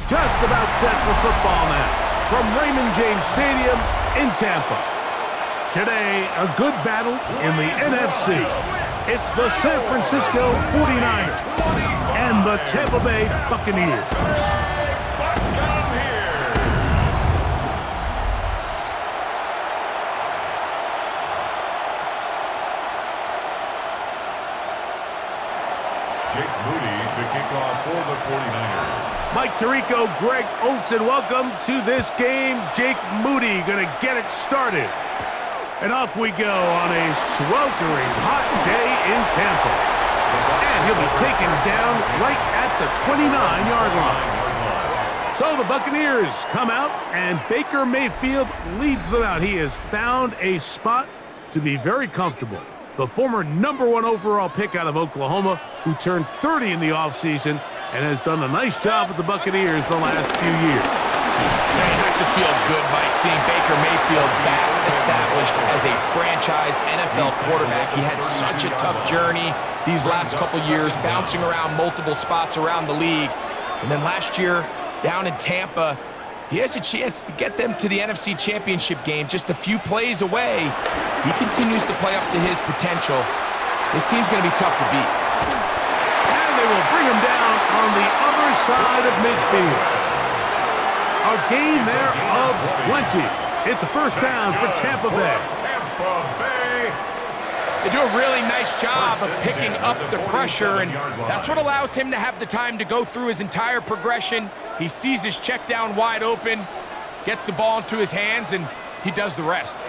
just about set for football now from Raymond James Stadium in Tampa. Today, a good battle in the NFC. It's the San Francisco 49ers and the Tampa Bay Buccaneers. Jake Moody to kick off for the 49ers. Mike Tirico, Greg Olsen, welcome to this game. Jake Moody going to get it started. And off we go on a sweltering hot day in Tampa. And he'll be taken down right at the 29-yard line. So the Buccaneers come out, and Baker Mayfield leads them out. He has found a spot to be very comfortable. The former #1 overall pick out of Oklahoma, who turned 30 in the offseason and has done a nice job with the Buccaneers the last few years. You have to feel good, Mike, seeing Baker Mayfield back established as a franchise NFL quarterback. He had such a tough journey these last couple years, bouncing around multiple spots around the league. And then last year, down in Tampa, he has a chance to get them to the NFC Championship game just a few plays away. He continues to play up to his potential. This team's going to be tough to beat. And they will bring him down on the other side of midfield. A gain there of 20. It's a first down for Tampa Bay. They do a really nice job of picking up the pressure, and that's what allows him to have the time to go through his entire progression. He sees his check down wide open, gets the ball into his hands, and he does the rest.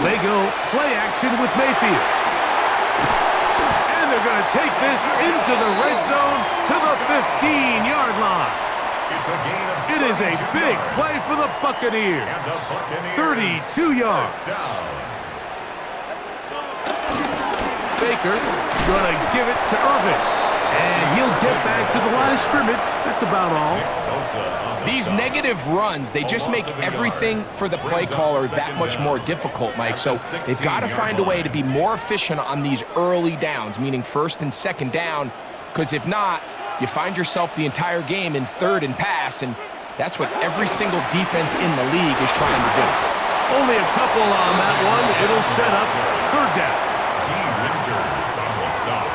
They go play action with Mayfield. And they're going to take this into the red zone to the 15-yard line. It is a big play for the Buccaneers. 32 yards. Baker going to give it to Irvin. And he'll get back to the line of scrimmage. That's about all. These negative runs, they just make everything for the play caller that much more difficult, Mike. So they've got to find a way to be more efficient on these early downs, meaning first and second down, because if not, you find yourself the entire game in third and pass, and that's what every single defense in the league is trying to do. Only a couple on that one. It'll set up third down. Winters on the stop.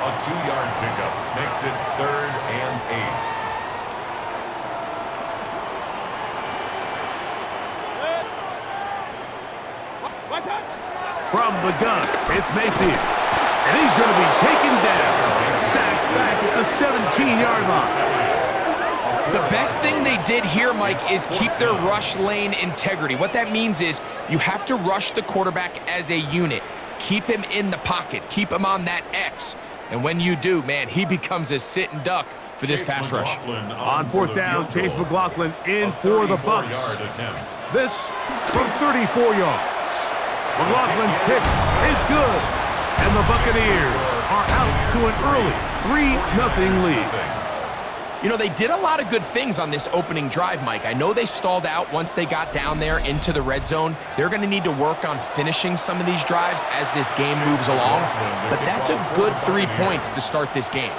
A 2-yard pickup makes it 3rd and 8. From the gun, it's Mayfield. And he's going to be taken down. Sacked back at the 17-yard line. The best thing they did here, Mike, is keep their rush lane integrity. What that means is you have to rush the quarterback as a unit. Keep him in the pocket. Keep him on that X. And when you do, man, he becomes a sit and duck for this pass rush. On fourth down, Chase McLaughlin in for the Bucs. This from 34 yards. McLaughlin's kick is good. And the Buccaneers are out to an early 3-0 lead. You know, they did a lot of good things on this opening drive, Mike. I know they stalled out once they got down there into the red zone. They're going to need to work on finishing some of these drives as this game moves along. But that's a good 3 points to start this game.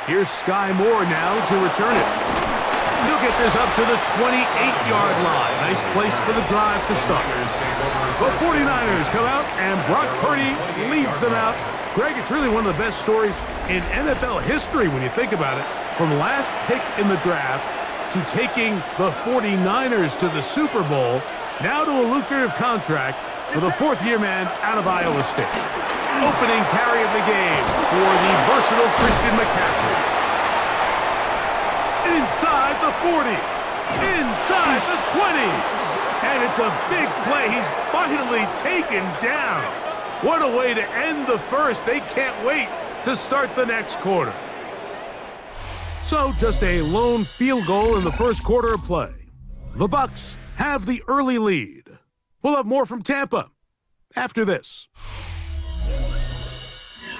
Here's Sky Moore now to return it. He'll get this up to the 28-yard line. Nice place for the drive to start. The 49ers come out, and Brock Purdy leads them out. Greg, it's really one of the best stories in NFL history when you think about it. From last pick in the draft to taking the 49ers to the Super Bowl, now to a lucrative contract with a fourth-year man out of Iowa State. Opening carry of the game for the versatile Christian McCaffrey. Inside the 40, inside the 20, and it's a big play. He's finally taken down. What a way to end the first. They can't wait to start the next quarter. So just a lone field goal in the first quarter of play. The Bucs have the early lead. We'll have more from Tampa after this.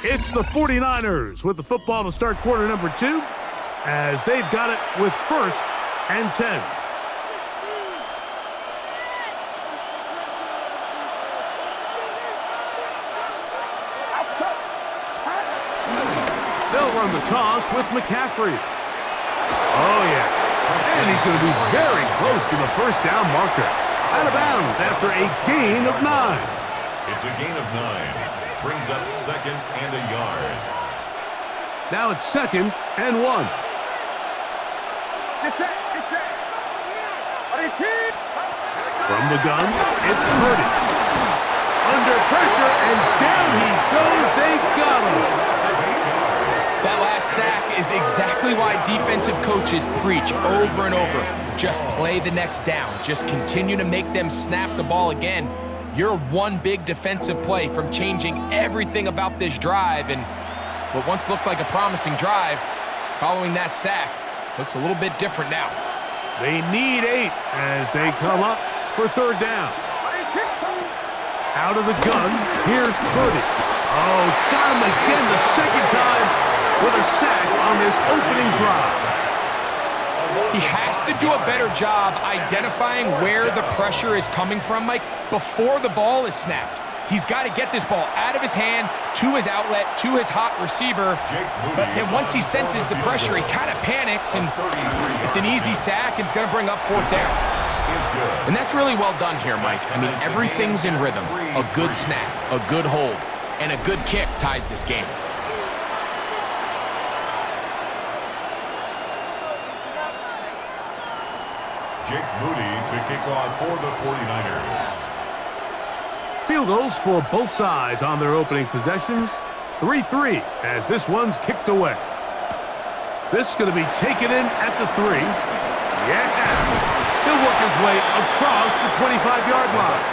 It's the 49ers with the football to start quarter number 2. As they've got it with 1st and 10. They'll run the toss with McCaffrey. Oh, yeah. And he's going to be very close to the first down marker. Out of bounds after a gain of 9. It's a gain of 9. Brings up 2nd and a yard. Now it's 2nd and 1. From the gun, it's Purdy. Under pressure, and down he goes. They got him. That last sack is exactly why defensive coaches preach over and over. Just play the next down. Just continue to make them snap the ball again. You're one big defensive play from changing everything about this drive, and what once looked like a promising drive, following that sack, looks a little bit different now. They need 8 as they come up for 3rd down. Out of the gun, here's Purdy. Oh, got him again the 2nd time with a sack on this opening drive. He has to do a better job identifying where the pressure is coming from, Mike, before the ball is snapped. He's got to get this ball out of his hand, to his outlet, to his hot receiver. But then once he senses the pressure, he kind of panics, and it's an easy sack, and it's going to bring up 4th down. And that's really well done here, Mike. I mean, everything's in rhythm. A good snap, a good hold, and a good kick ties this game. Jake Moody to kick off for the 49ers. Field goals for both sides on their opening possessions. 3-3 as this one's kicked away. This is going to be taken in at the 3. Yeah. He'll work his way across the 25-yard line.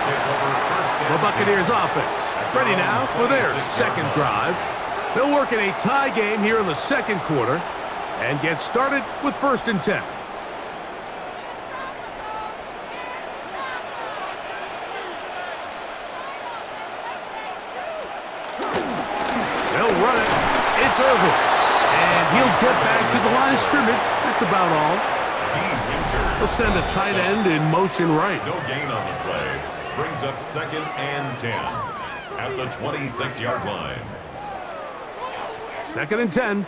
The Buccaneers offense ready now for their 2nd drive. They'll work in a tie game here in the 2nd quarter and get started with 1st and 10. It's over, and he'll get back to the line of scrimmage. That's about all. He'll send a tight end in motion right. No gain on the play. Brings up 2nd and 10 at the 26-yard line. 2nd and 10.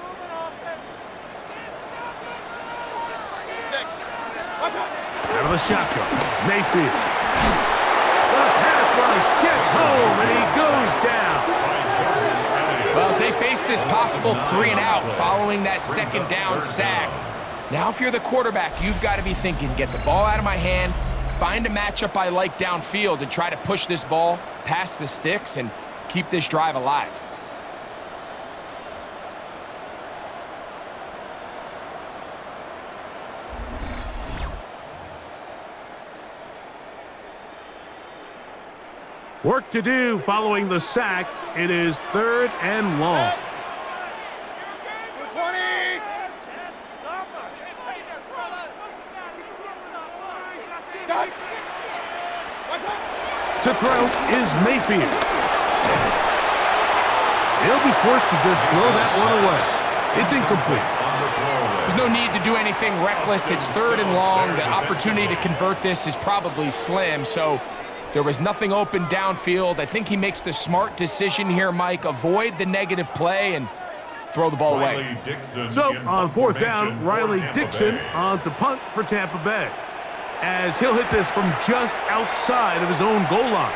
Out of the shotgun, Mayfield. The pass rush gets home, and he goes down. Well, as they face this possible 3 and out following that 2nd down sack, now if you're the quarterback, you've got to be thinking, get the ball out of my hand, find a matchup I like downfield, and try to push this ball past the sticks and keep this drive alive. Work to do following the sack. It is 3rd and long. To throw is Mayfield. He'll be forced to just throw that one away. It's incomplete. There's no need to do anything reckless. It's 3rd and long. The opportunity to convert this is probably slim, so there was nothing open downfield. I think he makes the smart decision here, Mike. Avoid the negative play and throw the ball away. So, on 4th down, Riley Dixon on to punt for Tampa Bay, as he'll hit this from just outside of his own goal line.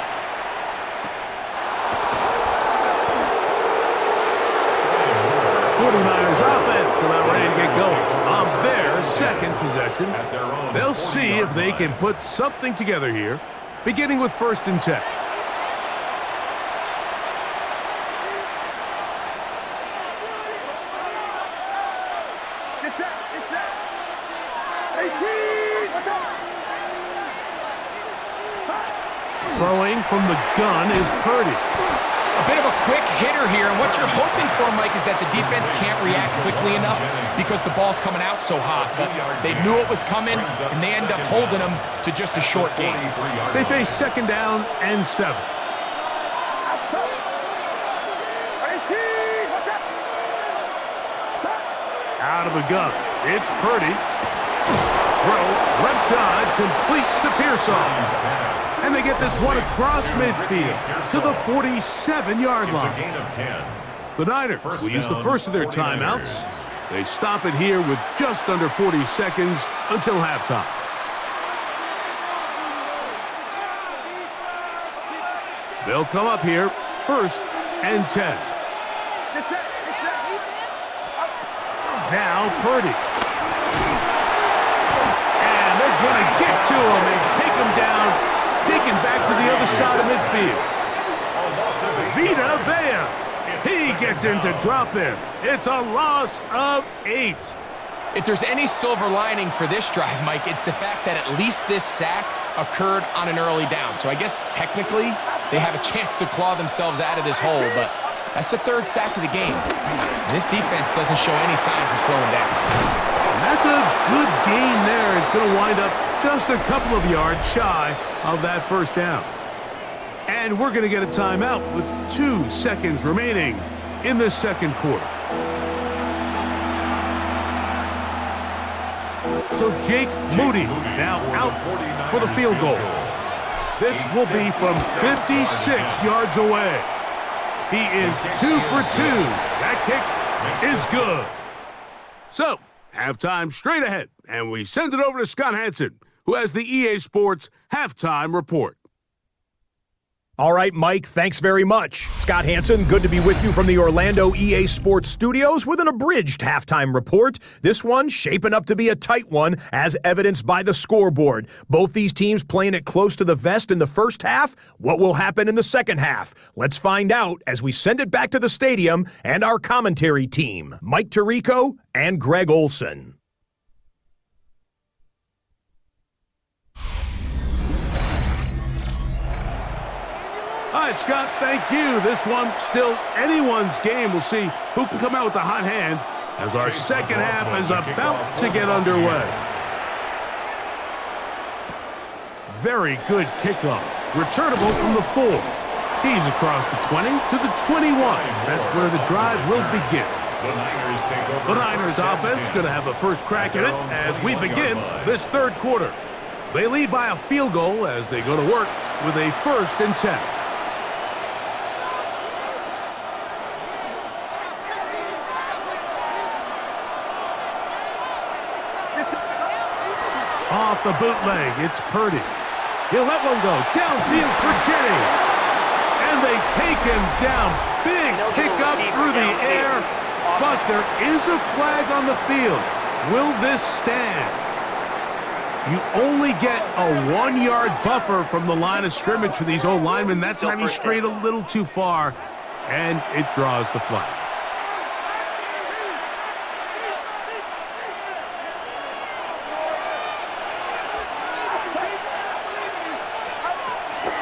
'49ers offense about ready to get going on their 2nd possession. They'll see if they can put something together here, beginning with 1st and 10. Throwing from the gun is Purdy. A bit of a quick hitter here, and what you're hoping for, Mike, is that the defense can't react quickly enough because the ball's coming out so hot. But they knew it was coming, and they end up holding them to just a short gain. They face 2nd down and 7. Out of the gun, it's Purdy. Throw, left side, complete to Pearson. And they get this one across midfield to the 47-yard line. It's a gain of 10. The Niners will use the first of their timeouts. They stop it here with just under 40 seconds until halftime. They'll come up here, 1st and 10. Now Purdy. And they're going to get to him and take him down, taken back to the other side of midfield. Vita Vea. He gets into drop in. It's a loss of 8. If there's any silver lining for this drive, Mike, it's the fact that at least this sack occurred on an early down. So I guess technically they have a chance to claw themselves out of this hole, but that's the 3rd sack of the game. This defense doesn't show any signs of slowing down. And that's a good gain there. It's going to wind up just a couple of yards shy of that 1st down. And we're going to get a timeout with 2 seconds remaining in the 2nd quarter. So Jake Moody now out for the field goal. This will be from 56 yards away. He is 2 for 2. That kick is good. So, halftime straight ahead, and we send it over to Scott Hanson, who has the EA Sports halftime report. All right, Mike, thanks very much. Scott Hanson, good to be with you from the Orlando EA Sports studios with an abridged halftime report. This one shaping up to be a tight one, as evidenced by the scoreboard. Both these teams playing it close to the vest in the first half. What will happen in the second half? Let's find out as we send it back to the stadium and our commentary team, Mike Tirico and Greg Olson. All right, Scott, thank you. This one still anyone's game. We'll see who can come out with the hot hand as our second half is about to get underway. Very good kickoff. Returnable from the 4. He's across the 20 to the 21. That's where the drive will begin. The Niners offense going to have a first crack at it as we begin this 3rd quarter. They lead by a field goal as they go to work with a 1st and 10. Off the bootleg, it's Purdy. He'll let one go. Downfield for Jennings. And they take him down. Big pickup through the air. But there is a flag on the field. Will this stand? You only get a 1-yard buffer from the line of scrimmage for these old linemen. That's when he strayed a little too far, and it draws the flag.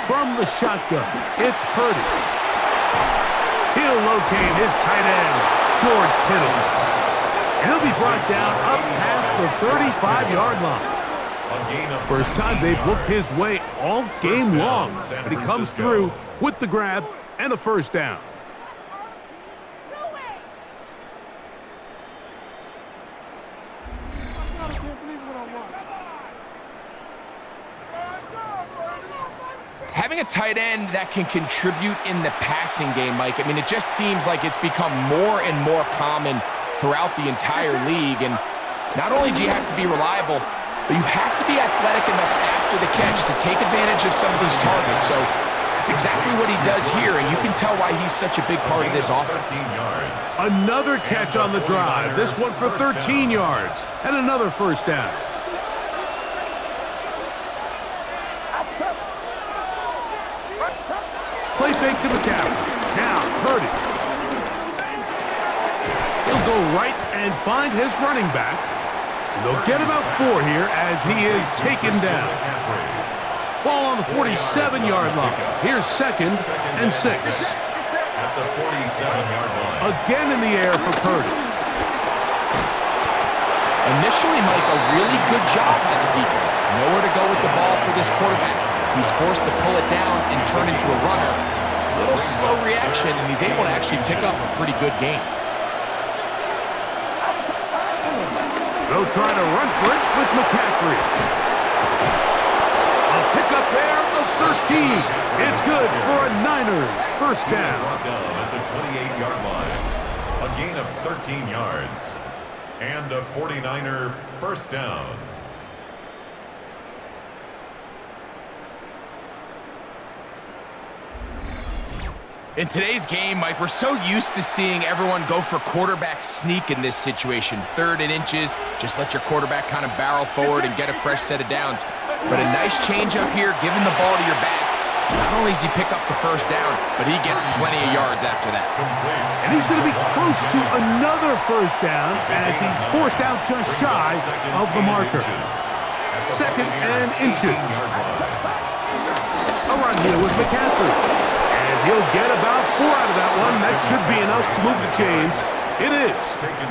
From the shotgun, it's Purdy. He'll locate his tight end, George Kittle. And he'll be brought down up past the 35-yard line. First time they've looked his way all game long, but he comes through with the grab and a 1st down. Having a tight end that can contribute in the passing game, Mike, I mean, it just seems like it's become more and more common throughout the entire league. And not only do you have to be reliable, but you have to be athletic enough after the catch to take advantage of some of these targets. So it's exactly what he does here, and you can tell why he's such a big part of this offense. Another catch on the drive. This one for 13 yards and another 1st down. Play fake to McCaffrey. Now, Purdy. He'll go right and find his running back. And they'll get about 4 here as he is taken down. Ball on the 47-yard line. Here's 2nd and 6. At the 47-yard line. Again in the air for Purdy. Initially, Mike, a really good job at the defense. Nowhere to go with the ball for this quarterback. He's forced to pull it down and turn into a runner. A little slow reaction, and he's able to actually pick up a pretty good game. They'll try to run for it with McCaffrey. A pickup there of 13. It's good for a Niners first down. Brought down at the 28-yard line. A gain of 13 yards. And a 49er first down. In today's game, Mike, we're so used to seeing everyone go for quarterback sneak in this situation. 3rd and inches, just let your quarterback kind of barrel forward and get a fresh set of downs. But a nice change up here, giving the ball to your back. Not only does he pick up the first down, but he gets plenty of yards after that. And he's going to be close to another first down as he's forced out just shy of the marker. 2nd and inches. A run here with McCaffrey. He'll get about 4 out of that one. That should be enough to move the chains. It is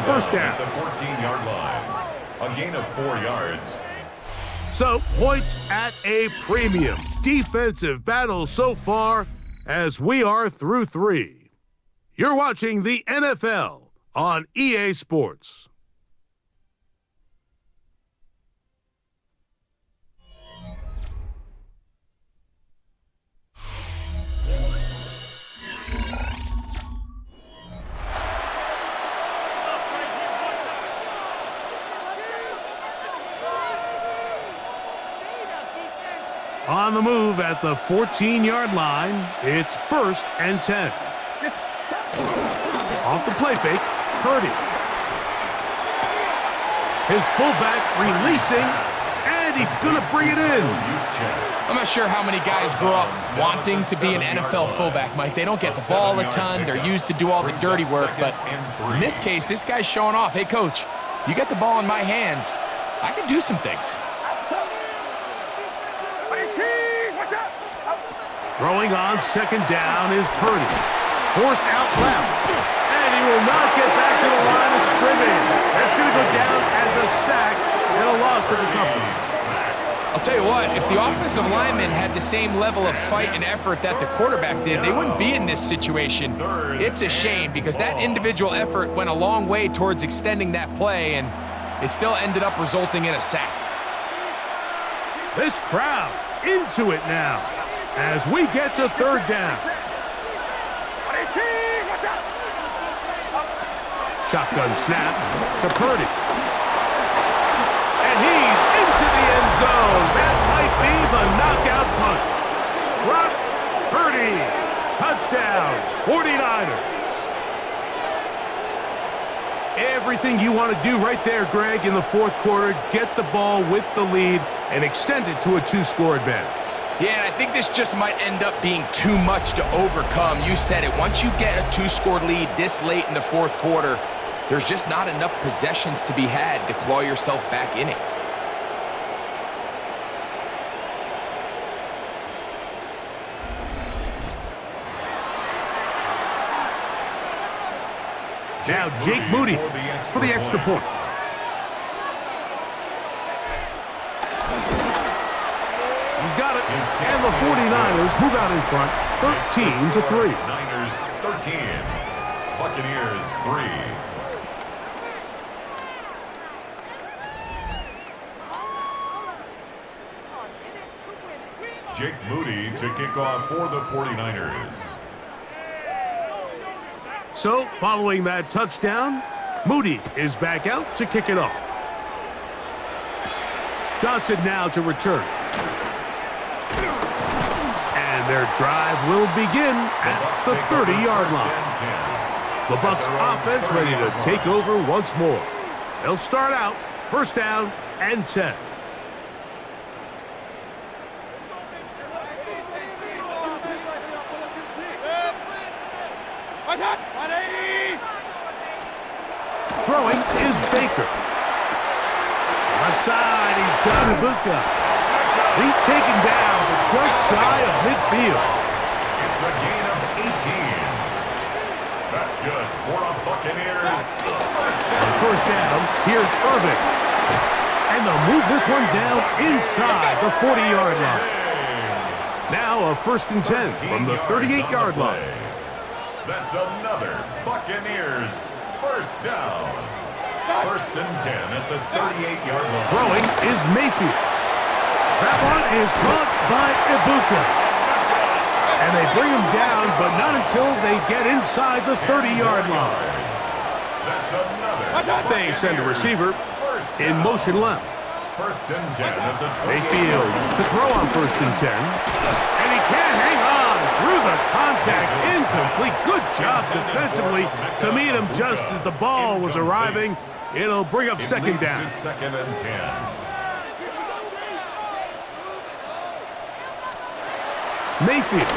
first down. At the 14-yard line. A gain of 4 yards. So, points at a premium. Defensive battle so far as we are through 3. You're watching the NFL on EA Sports. On the move at the 14-yard line, it's 1st and 10. Off the play fake, Purdy. His fullback releasing, and he's going to bring it in. I'm not sure how many guys grow up wanting to be an NFL fullback, Mike. They don't get the ball a ton. They're used to do all the dirty work. But in this case, this guy's showing off. Hey, coach, you get the ball in my hands. I can do some things. Throwing on 2nd down is Purdy. Forced out left. And he will not get back to the line of scrimmage. That's going to go down as a sack and a loss of a couple. I'll tell you what, if the offensive lineman had the same level of fight and effort that the quarterback did, they wouldn't be in this situation. It's a shame because that individual effort went a long way towards extending that play, and it still ended up resulting in a sack. This crowd into it now as we get to 3rd down. Shotgun snap to Purdy. And he's into the end zone. That might be the knockout punch. Brock Purdy. Touchdown, 49ers. Everything you want to do right there, Greg, in the 4th quarter. Get the ball with the lead and extend it to a 2-score advantage. Yeah, and I think this just might end up being too much to overcome. You said it. Once you get a 2-score lead this late in the 4th quarter, there's just not enough possessions to be had to claw yourself back in it. Now Jake Moody for the extra point. He's got it. And the 49ers move out in front, 13-3. Niners 13. Buccaneers 3. Jake Moody to kick off for the 49ers. So, following that touchdown, Moody is back out to kick it off. Johnson now to return. And their drive will begin at the 30-yard line. The Bucs offense ready to take over once more. They'll start out 1st down and 10. Throwing is Baker. Left side, he's got Ibuka. He's taken down, but just shy of midfield. It's a gain of 18. That's good for a Buccaneers. On 1st down, here's Irving. And they'll move this one down inside the 40-yard line. Now a 1st and 10 from the 38-yard line. That's another Buccaneers first down. 1st and 10 at the 38-yard line. Throwing is Mayfield. That one is caught by Ibuka. And they bring him down, but not until they get inside the 30-yard line. They send a receiver in motion left. First and 10 at the 20. Mayfield to throw on first and 10. And he can't hang on through the contact. Incomplete. Good job defensively to meet him just as the ball was arriving. It'll bring up second down. Second and 10. Mayfield.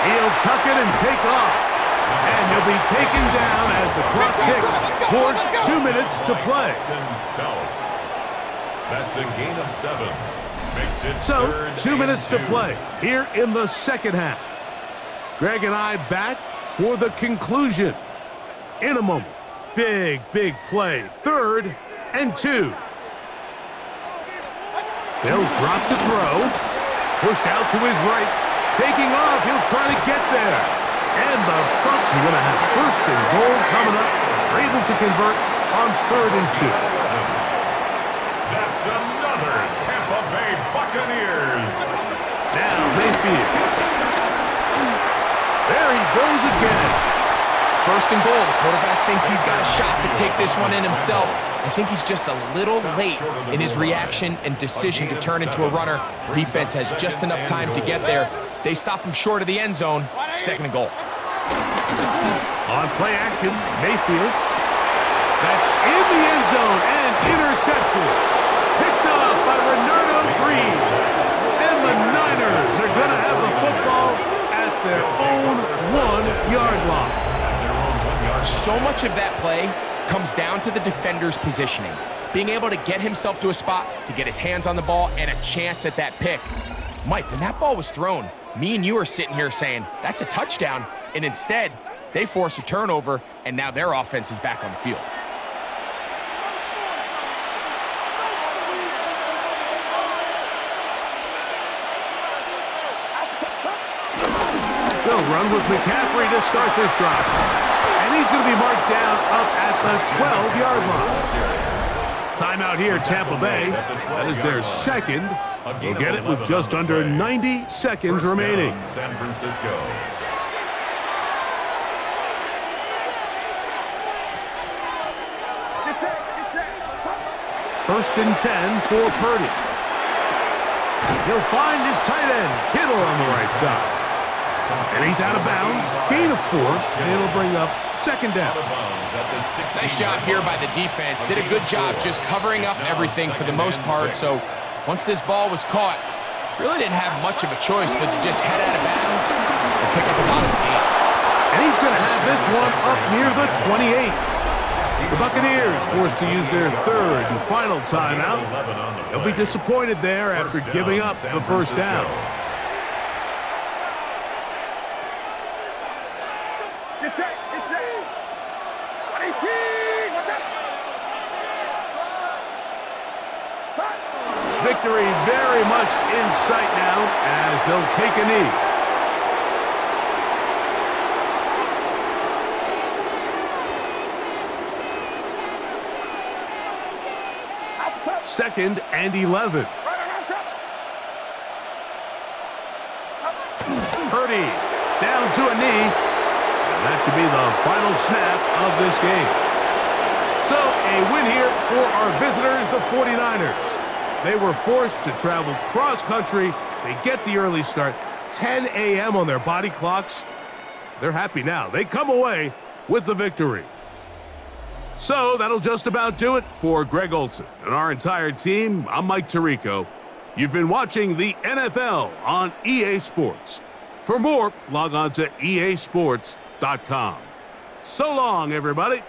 He'll tuck it and take off. And he'll be taken down as the clock ticks towards 2 minutes to play. That's a gain of 7. Makes it So, 2 minutes to play here in the second half. Greg and I back for the conclusion. In a moment, big play. 3rd and 2. They'll drop to throw. Pushed out to his right. Taking off, he'll try to get there. And the Bucs are going to have first and goal coming up. They're able to convert on 3rd and 2. That's another Tampa Bay Buccaneers. Now Mayfield. There he goes again. First and goal. The quarterback thinks he's got a shot to take this one in himself. I think he's just a little late in his reaction and decision to turn into a runner. Defense has just enough time to get there. They stop him short of the end zone. 2nd and goal. On play action, Mayfield. That's in the end zone and intercepted. Picked off by Renardo Green. And the Niners are going to have the football at their own 1-yard line. So much of that play comes down to the defender's positioning. Being able to get himself to a spot, to get his hands on the ball, and a chance at that pick. Mike, when that ball was thrown, me and you are sitting here saying, that's a touchdown. And instead, they force a turnover, and now their offense is back on the field. They'll run with McCaffrey to start this drive. And he's going to be marked down up at the 12-yard line. Timeout here, Tampa Bay. That is their second. They'll get it with just under 90 seconds remaining. San Francisco. First and 10 for Purdy. He'll find his tight end, Kittle, on the right side. And he's out of bounds. Gain of 4. And it'll bring up second down. Nice job here by the defense. Did a good job just covering up everything for the most part. So once this ball was caught, really didn't have much of a choice but to just head out of bounds and pick up the ball. And he's going to have this one up near the 28. The Buccaneers forced to use their 3rd and final timeout. They'll be disappointed there after giving up the first down. Victory very much in sight now as they'll take a knee. Second and 11. Purdy down to a knee. And that should be the final snap of this game. So a win here for our visitors, the 49ers. They were forced to travel cross-country. They get the early start, 10 a.m. on their body clocks. They're happy now. They come away with the victory. So that'll just about do it for Greg Olson and our entire team. I'm Mike Tirico. You've been watching the NFL on EA Sports. For more, log on to easports.com. So long, everybody.